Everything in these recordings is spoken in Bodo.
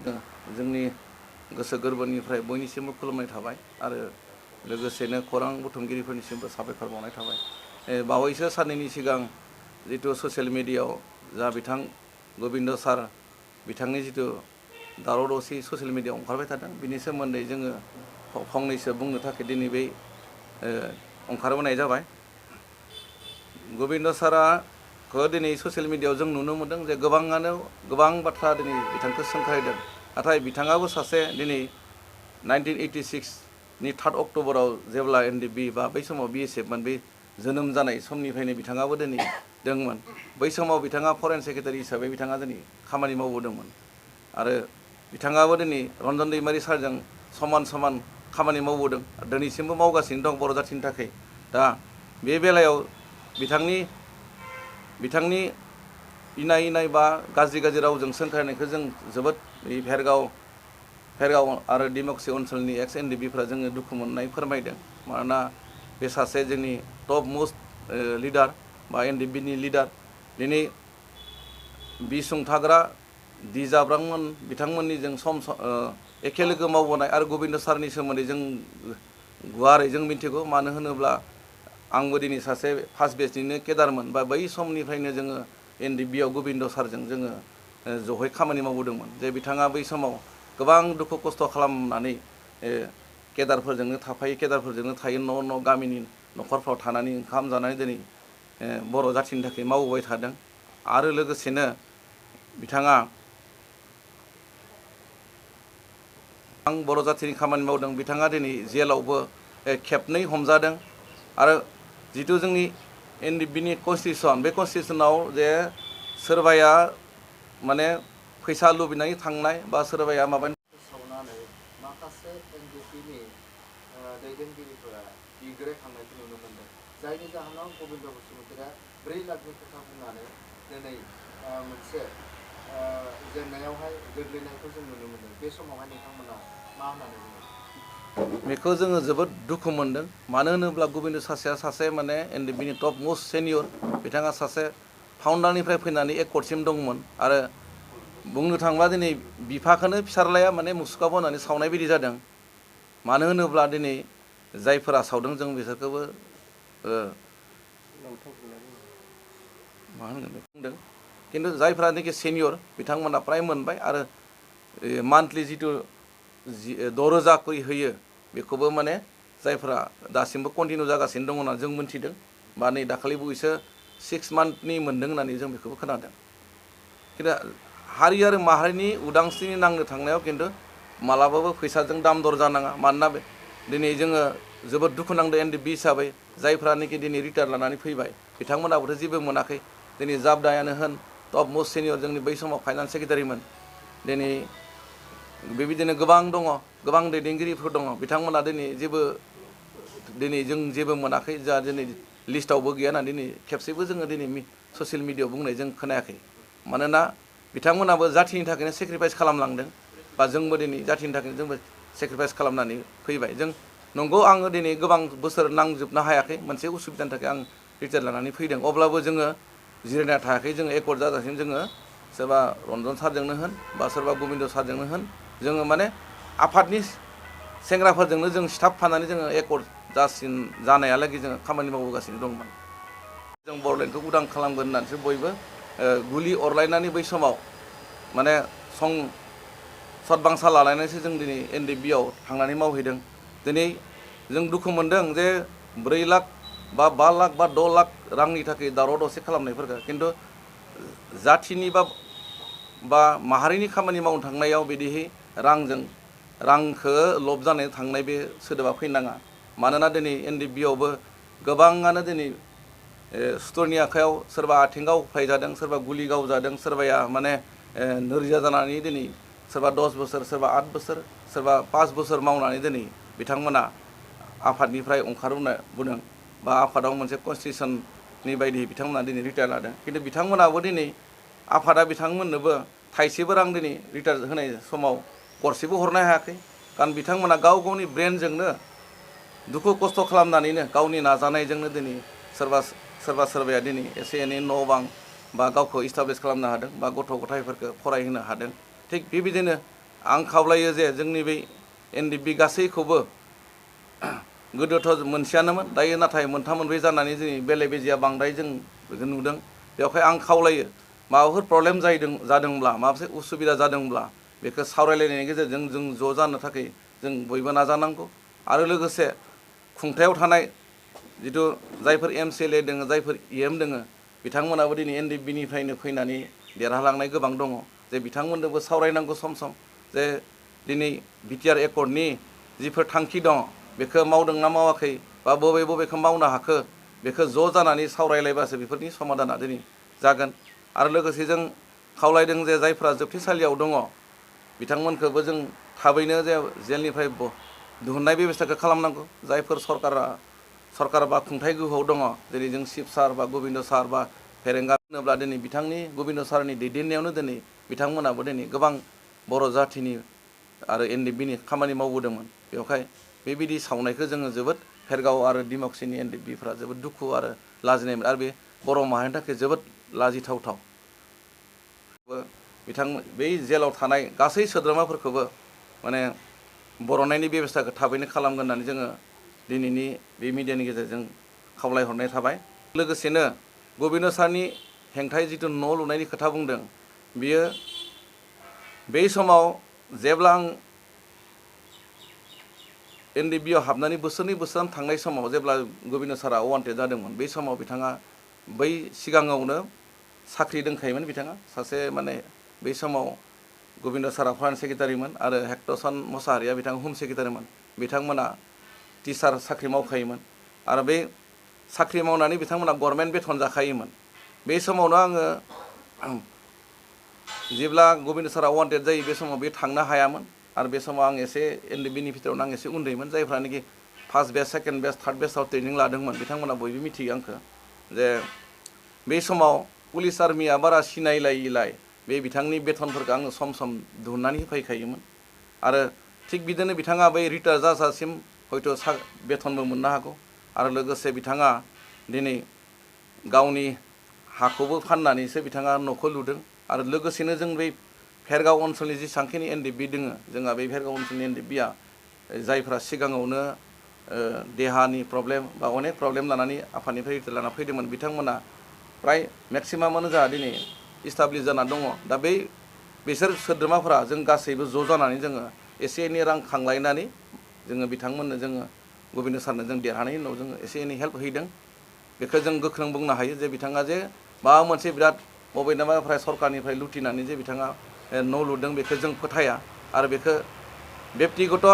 जोंनि गोसो गोरबोनिफ्राय बयनिसिमबो खुलुमनाय थाबाय आरो लोगोसेनो खौरां बुथुमगिरिफोरनिसिमबो साबायखर बावनाय थाबाय। बावैसो साननैनि सिगां जिथु ससियेल मिडियायाव जा बिथां गबिन्द सार बिथांनि जिथु दावराव दावसि ससियेल मिडियायाव ओंखारबाय थादों बिनि सोमोन्दै जोङो फंनैसो बुंनो थाखाय दिनै बे ओंखारबोनाय जाबाय। गबिन्द सारखौ दिनै ससियेल मिडियायाव जों नुनो मोनदों जे गोबाङानो गोबां बाथ्रा दिनै बिथांखौ सोंखारिदों, नाथाय बिथाङाबो सासे दिनै 1986नि 3 अक्ट'बराव जेब्ला एनडिएफबि बा बै समाव बिएसएफमोन बे जोनोम जानाय समनिफ्रायनो बिथाङाबो दिनै दंमोन। बै समाव बिथाङा फरेन सेक्रेटारि हिसाबै बिथाङा दिनै खामानि मावबोदोंमोन आरो बिथाङाबो दिनै रन्जन दैमारि सारजों समान समान खामानि मावबोदों, दिनैसिमबो मावगासिनो दं बर' जाथिनि थाखाय। दा बे बेलायाव बिथांनि इनाय इनाय बा गाज्रि गाज्रि रावजों सोंखारिनायखौ जों जोबोद भेरगाव आरो डिमाकुसि ओनसोलनि एक्स एनडिएफबिफ्रा जोङो दुखु मोननाय फोरमायदों। मानोना बे सासे जोंनि टप मोस्ट लिडार बा एनडिएफबिनि लिडार। दिनै बिसुंथाग्रा दि जाब्रांमोन बिथांमोननि जों एखे लोगो मावबोनाय आरो गबिन्द सारनि सोमोन्दै जों गुवारै जों मिथिगौ। मानो होनोब्ला आंबो दिनै सासे फार्स्ट बेचनिनो केडारमोन बा बै समनिफ्रायनो जोङो एनडिएफबियाव गबिन्द सारजों जोङो जयै खामानि मावबोदोंमोन। जे बिथाङा बै समाव गोबां दुखु खस्थ' खालामनानै केडारफोरजोंनो थाफायो, केडारफोरजोंनो थायो, न' न' गामिनि न'खरफ्राव थानानै ओंखाम जानानै दिनै बर' जाथिनि थाखाय मावबोबाय थादों। आरो लोगोसेनो बिथाङा आं बर' जाथिनि खामानि मावदों। बिथाङा दिनै जेलावबो खेबनै हमजादों आरो जिथु जोंनि एनडिएफबिनि कनस्टिटिउसन, बे कनस्टिटिउसनाव जे सोरबाया माने फैसा लुबैनानै थांनाय बा सोरबाया माबा सावनानै माखासे एनडिएफबिनि दैदेनगिरिफोरा बिग्रायखांनायखौ नुनो मोनदों, जायनि जाहोनाव गबिन्द बसुमतारिया 4 लाखनि खोथा बुंनानै दिनै मोनसे जेंनायावहाय गोग्लैनायखौ जों नुनो मोनदों। बे समावहाय नोंथांमोना मा होननानै बुङो? बेखौ जोङो जोबोद दुखु मोनदों। मानो होनोब्ला गबिन्द सासेया सासे माने एनडिएफबिनि टप मोस्ट सेनियर। बिथाङा सासे फाउन्डारनिफ्राय फैनानै एक कर्टसिम दंमोन आरो बुंनो थाङोब्ला दिनै बिफाखौनो फिसारलाया माने मुसुखा बनानै सावनाय बायदि जादों। मानो होनोब्ला दिनै जायफोरा सावदों जों बिसोरखौबो मा होनगोन बेखौ बुंदों, खिन्थु जायफ्रानोखि सेनियर बिथांमोना प्राय मोनबाय आरो मान्थलि जिथु 6,000 करि होयो बेखौबो माने जायफ्रा दासिमबो कन्टिनिउ जागासिनो दङ होननानै जों मोन्थिदों। बा नै दाखालि बावैसो 6 मान्थनि मोन्दों होननानै जों बेखौबो खोनादों। खिन्थु हारि आरो माहारिनि उदांस्रिनि नांनो थांनायाव खिन्थु मालाबाबो फैसाजों दाम दर जानाङा। मानोना दिनै जोङो जोबोद दुखु नांदों एनडिएफबि हिसाबै, जायफ्रानोखि दिनै रिटायार लानानै फैबाय बिथांमोनाबोथ' जेबो मोनाखै। दिनै जाबदायानो होन टप मोस्ट सेनियर जोंनि बै समाव फाइनान्स सेक्रेटारिमोन। दिनै बेबायदिनो गोबां दङ, गोबां दैदेनगिरिफोर दङ, बिथांमोना दिनै जों जेबो मोनाखै, जा दिनै लिस्टआवबो गैया होननानै दिनै खेबसेबो जोङो दिनै ससियेल मिडियायाव बुंनाय जों खोनायाखै। मानोना बिथांमोनाबो जाथिनि थाखायनो सेक्रिफाइस खालामलांदों बा जोंबो दिनै जाथिनि थाखायनो जोंबो सेक्रिफाइस खालामनानै फैबाय। जों नंगौ आङो दिनै गोबां बोसोर नांजोबनो हायाखै, मोनसे उसुबिदानि थाखाय आं रिटायार लानानै फैदों। अब्लाबो जोङो जिरायना थायाखै, जोङो एकर्ड जाजासिम जोङो सोरबा रन्जन सारजोंनो होन बा सोरबा गबिन्द सारजोंनो होन जोङो माने आफादनि सेंग्राफोरजोंनो जों स्टाफ फानानै जोङो एकर्ड जानायालागै जोङो खामानि मावबोगासिनो दंमोन। जों बर'लेण्डखौ उदां खालामगोन होननानैसो बयबो गुलि अरलायनानै बै समाव माने सतबांसा लालायनानैसो जों दिनै एनडिएफबियाव थांनानै मावहैदों। दिनै जों दुखु मोनदों जे 4 लाख बा 5 लाख बा 6 लाख रांनि थाखाय दावराव दावसि खालामनायफोरखौ, खिन्थु जाथिनि बा माहारिनि खामानि मावनो थांनायाव बिदिहै रांखौ लब जानानै थांनाय बे सोदोबा फैनाङा। मानोना दिनै एनडिएफबियावबो गोबाङानो दिनै सुथुरनि आखायाव सोरबा आथिङाव फायजादों, सोरबा गुलि गावजादों, सोरबाया माने नोरजिया जानानै दिनै सोरबा 10 बोसोर, सोरबा 8 बोसोर, सोरबा 5 बोसोर मावनानै दिनै बिथांमोना आफादनिफ्राय ओंखारबोदों बा आफादाव मोनसे कनस्टिटिउसननि बायदि बिथांमोना दिनै रिटायार लादों। खिन्थु बिथांमोनाबो दिनै आफादा बिथांमोननोबो थाइसेबो रां दिनै रिटायार होनाय समाव गरसेबो हरनो हायाखै। कारण बिथांमोना गाव गावनि ब्रेनजोंनो दुखु खस्थ' खालामनानैनो गावनि नाजानायजोंनो दिनै सोरबाया दिनै एसे एनै न' बां बा गावखौ इस्टाब्लिस खालामनो हादों बा गथ' गथायफोरखौ फरायहोनो हादों। थिग बेबायदिनो आं खावलायो जे जोंनि बै एनडिएफबि गासैखौबो गोदोथ' मोनसेयानोमोन दायो नाथाय मोनथाम मोनब्रै जानानै जोंनि बेले बेजेया बांद्राय जों बेखौ नुदों। बेवहाय आं खावलायो माबाफोर प्रब्लेम जादोंब्ला माबाफोर उसुबिदा जादोंब्ला बेखौ सावरायलायनायनि गेजेरजों जों ज' जानो थाखाय जों बयबो नाजानांगौ। आरो लोगोसे खुंथायाव थानाय जिथु जायफोर एमसिएलए दोङो जायफोर इएम दोङो बिथांमोनाबो दिनै एनडिएफबिनिफ्रायनो फैनानै देरहालांनाय गोबां दङ जे बिथांमोनजोंबो सावरायनांगौ सम सम जे दिनै बिटिआर एकर्डनि जिफोर थांखि दङ बेखौ मावदोंना मावाखै बा बबेखौ मावनो हाखो बेखौ ज' जानानै सावरायलायबासो बेफोरनि समाधाना दिनै जागोन। आरो लोगोसे जों खावलायदों जे जायफ्रा जोबथेसालियाव दङ बिथांमोनखौबो जों थाबैनो जे जेलनिफ्राय दिहुननाय बेब'स्थाखौ खालामनांगौ। जायफोर सरकार बा खुंथाय गोहोआव दङ जेरै जों चिफ सार बा गबिन्द सार बा फेरेंगा होनोब्ला दिनै बिथांनि गबिन्द सारनि दैदेननायावनो दिनै बिथांमोनाबो दिनै गोबां बर' जाथिनि आरो एनडिएफबिनि खामानि मावबोदोंमोन। बेवहाय बेबायदि सावनायखौ जोङो जोबोद भेरगाव आरो डिमाकुसिनि एनडिएफबिफ्रा जोबोद दुखु आरो लाजिनायमोन आरो बे बर' माहारिनि थाखाय जोबोद लाजिथावथाव। बै जेलाव थानाय गासै सोद्रोमाफोरखौबो माने बर'नायनि बेब'स्थाखौ थाबैनो खालामगोन होननानै जोङो दिनैनि बे मिडियानि गेजेरजों खावलायहरनाय थाबाय। लोगोसेनो गबिन्द सारनि हेंथायै जिथु न' लुनायनि खोथा बुंदों बियो बै समाव जेब्ला आं एनडिएफबियाव हाबनानै बोसोरनै बोसोरथाम थांनाय समाव जेब्ला गबिन्द सारा वान्टेड जादोंमोन बै समाव बिथाङा बै सिगाङावनो साख्रि दंखायोमोन। बिथाङा सासे माने बै समाव गबिन्द सारा फरेन सेक्रेटारिमोन आरो हेक्टरसन मसाहारिया बिथाङा हम सेक्रेटारिमोन। बिथांमोना टिचार साख्रि मावखायोमोन आरो बे साख्रि मावनानै बिथांमोना गभर्नमेन्ट बेथन जाखायोमोन। बे समावनो आङो जेब्ला गबिन्द सारा वान्टेड जायो बे समाव बे थांनो हायामोन आरो बे समाव आं एसे एनडिएफबिनि भितरावनो आं एसे उन्दैमोन। जायफ्रानोखि first batch second batch third बेचआव ट्रेनिं लादोंमोन बिथांमोना बयबो मिथियो आंखौ जे बे समाव पुलिस आर्मिया बारा सिनायलायिलाय बे बिथांनि बेथनफोरखौ आङो सम सम दिहुननानै होफैखायोमोन। आरो थिग बिदिनो बिथाङा बै रिटायार जाजासिम हयथ' बेथनबो मोननो हागौ। आरो लोगोसे बिथाङा दिनै गावनि हाखौबो फाननानैसो बिथाङा न'खौ लुदों। आरो लोगोसेनो जों बै भेरगाव ओनसोलनि जेसांखिनि एनडिएफबि दोङो जोंहा बे भेरगाव ओनसोलनि एनडिएफबिया जायफ्रा सिगाङावनो देहानि प्रब्लेम बा अनेक प्रब्लेम लानानै आफादनिफ्राय रिटायार लाना फैदोंमोन बिथांमोना प्राय मेक्सिमामानो जोंहा दिनै इस्टाब्लिस जाना दङ। दा बिसोर सोद्रोमाफोरा जों गासैबो ज' जानानै जोङो एसे एनै रां खांलायनानै जोङो बिथांमोननो जोङो गबिन्द सारनो जों देरहानायनि उनाव जोङो एसे एनै हेल्प हैदों। बेखौ जों गोख्रों बुंनो हायो जे बिथाङा जे माबा मोनसे बिराद बबेनिफ्राय सरकारनिफ्राय लुथिनानै जे बिथाङा न' लुदों बेखौ जों फोथाया। आरो बेखौ बेक्तिगत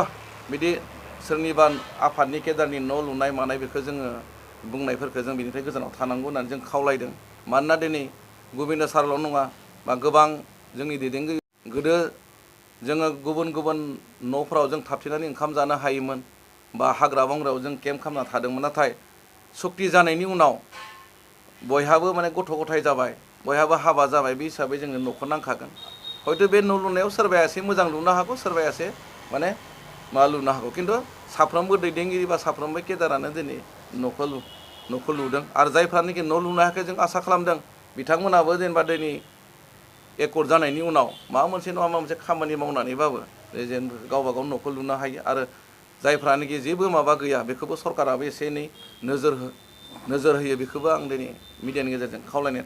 बिदि सोरनिबा आफादनि केडारनि न' लुनाय मानाय बेखौ जोङो बुंनायफोरखौ जों बिनिफ्राय गोजानाव थानांगौ होननानै जों खावलायदों। मानोना दिनै गबिन्द सारल' नङा बा गोबां जोंनि दैदेनगिरि गोदो जोङो गुबुन गुबुन न'फोराव जों थाबथेनानै ओंखाम जानो हायोमोन बा हाग्रा बंग्रायाव जों केम्प खालामना थादोंमोन। नाथाय सुक्ति जानायनि उनाव बयहाबो माने गथ' गथाय जाबाय बयहाबो हाबा जाबाय बे हिसाबै जोङो न'खौ नांखागोन। हयथ' बे न' लुनायाव सोरबाया एसे मोजां लुनो हागौ सोरबाया एसे माने माबा लुनो हागौ खिन्थु साफ्रोमबो दैदेनगिरि बा साफ्रोमबो केडारानो दिनै न'खौ लुदों। आरो जायफ्रानोखि न' लुनो हायाखै जों आसा खालामदों बिथांमोनाबो जेनेबा दिनै एकर्ड जानायनि उनाव माबा मोनसे नङा माबा मोनसे खामानि मावनानैबाबो जेन गावबा गाव न'खौ लुनो हायो। आरो जायफ्रानोखि जेबो माबा गैया बेखौबो सरकाराबो एसे एनै नोजोर होयो बेखौबो आं दिनै मिडियानि गेजेरजों खावलायनाय थाबाय।